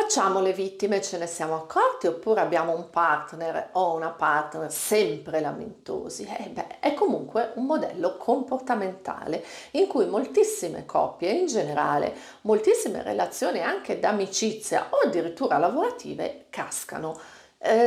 Facciamo le vittime, ce ne siamo accorti, oppure abbiamo un partner o una partner sempre lamentosi? È comunque un modello comportamentale in cui moltissime coppie, in generale moltissime relazioni anche d'amicizia o addirittura lavorative, cascano.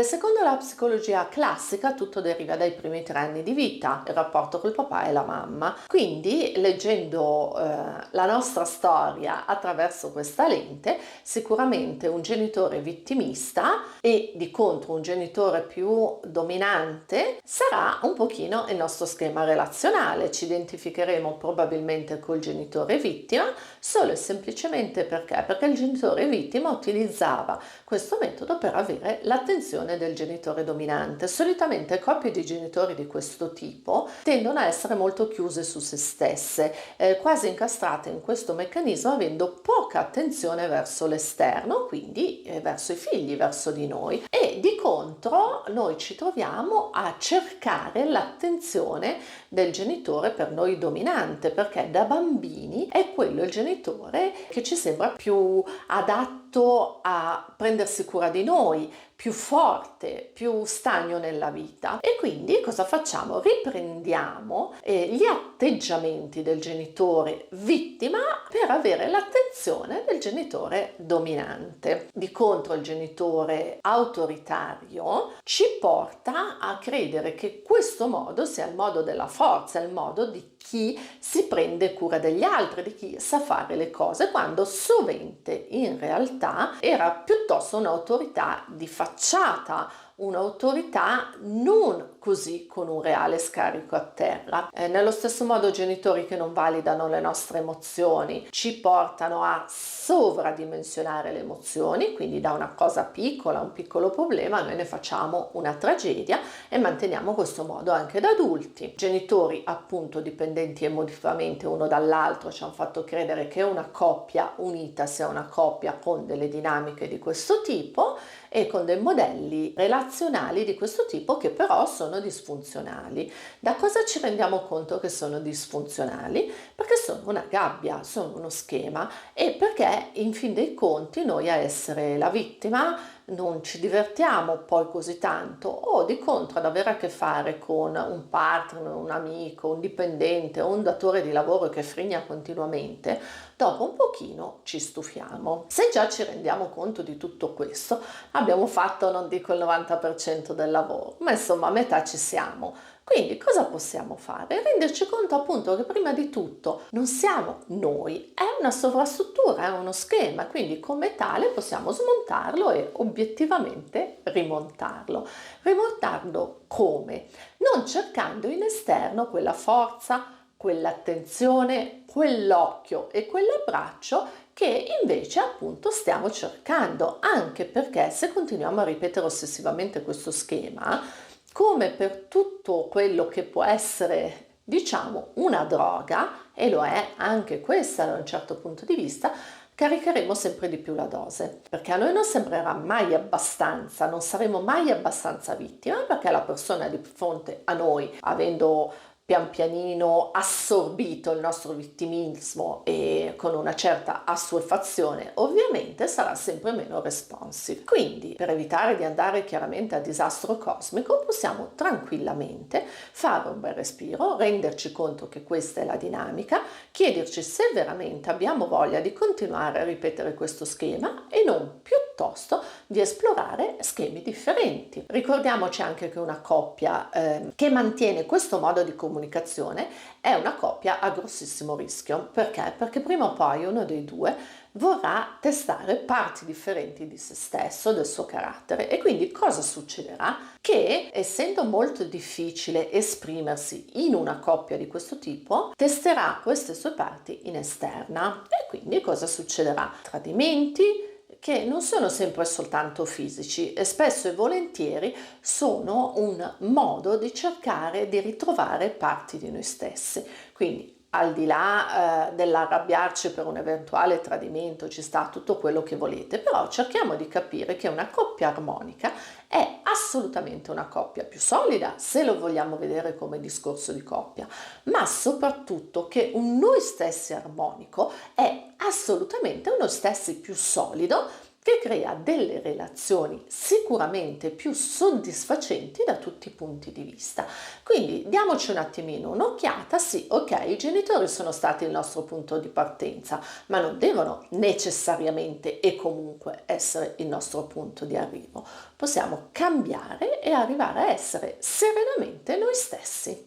Secondo la psicologia classica tutto deriva dai primi 3 anni di vita, il rapporto col papà e la mamma. Quindi, leggendo la nostra storia attraverso questa lente, sicuramente un genitore vittimista e di contro un genitore più dominante sarà un pochino il nostro schema relazionale. Ci identificheremo probabilmente col genitore vittima solo e semplicemente perché il genitore vittima utilizzava questo metodo per avere l'attenzione del genitore dominante. Solitamente coppie di genitori di questo tipo tendono a essere molto chiuse su se stesse, quasi incastrate in questo meccanismo, avendo poca attenzione verso l'esterno, quindi verso i figli, verso di noi. E di contro noi ci troviamo a cercare l'attenzione del genitore per noi dominante, perché da bambini è quello il genitore che ci sembra più adatto a prendersi cura di noi, più forte, più stagno nella vita. E quindi cosa facciamo? Riprendiamo gli atteggiamenti del genitore vittima per avere l'attenzione del genitore dominante. Di contro il genitore autoritario ci porta a credere che questo modo sia il modo della forza, il modo di chi si prende cura degli altri, di chi sa fare le cose, quando sovente in realtà era piuttosto un'autorità di facciata, un'autorità non così con un reale scarico a terra. Nello stesso modo genitori che non validano le nostre emozioni ci portano a sovradimensionare le emozioni, quindi da una cosa piccola, un piccolo problema, noi ne facciamo una tragedia e manteniamo questo modo anche da adulti. Genitori appunto dipendenti emotivamente uno dall'altro ci hanno fatto credere che una coppia unita sia una coppia con delle dinamiche di questo tipo e con dei modelli relazionali di questo tipo che però sono disfunzionali. Da cosa ci rendiamo conto che sono disfunzionali? Perché sono una gabbia, sono uno schema e perché in fin dei conti noi a essere la vittima non ci divertiamo poi così tanto, o di contro ad avere a che fare con un partner, un amico, un dipendente o un datore di lavoro che frigna continuamente, dopo un pochino ci stufiamo. Se già ci rendiamo conto di tutto questo, abbiamo fatto, non dico il 90% del lavoro, ma insomma a metà ci siamo. Quindi cosa possiamo fare? Renderci conto appunto che prima di tutto non siamo noi, è una sovrastruttura, è uno schema, quindi come tale possiamo smontarlo e obiettivamente rimontarlo. Rimontarlo come? Non cercando in esterno quella forza, quell'attenzione, quell'occhio e quell'abbraccio che invece appunto stiamo cercando, anche perché se continuiamo a ripetere ossessivamente questo schema, come per tutto quello che può essere, diciamo, una droga, e lo è anche questa da un certo punto di vista, caricheremo sempre di più la dose, perché a noi non sembrerà mai abbastanza, non saremo mai abbastanza vittima, perché la persona di fronte a noi, avendo pian pianino assorbito il nostro vittimismo e con una certa assuefazione, ovviamente sarà sempre meno responsive. Quindi, per evitare di andare chiaramente a disastro cosmico, possiamo tranquillamente fare un bel respiro, renderci conto che questa è la dinamica, chiederci se veramente abbiamo voglia di continuare a ripetere questo schema e non piuttosto di esplorare schemi differenti. Ricordiamoci anche che una coppia che mantiene questo modo di comunicazione è una coppia a grossissimo rischio. Perché? Perché prima o poi uno dei due vorrà testare parti differenti di se stesso, del suo carattere, e quindi cosa succederà? Che essendo molto difficile esprimersi in una coppia di questo tipo, testerà queste sue parti in esterna e quindi cosa succederà? Tradimenti che non sono sempre soltanto fisici e spesso e volentieri sono un modo di cercare di ritrovare parti di noi stessi. Quindi al di là dell'arrabbiarci per un eventuale tradimento, ci sta tutto quello che volete, però cerchiamo di capire che una coppia armonica è assolutamente una coppia più solida, se lo vogliamo vedere come discorso di coppia, ma soprattutto che un noi stessi armonico è assolutamente uno stessi più solido che crea delle relazioni sicuramente più soddisfacenti da tutti i punti di vista. Quindi diamoci un attimino un'occhiata, sì, ok, i genitori sono stati il nostro punto di partenza, ma non devono necessariamente e comunque essere il nostro punto di arrivo. Possiamo cambiare e arrivare a essere serenamente noi stessi.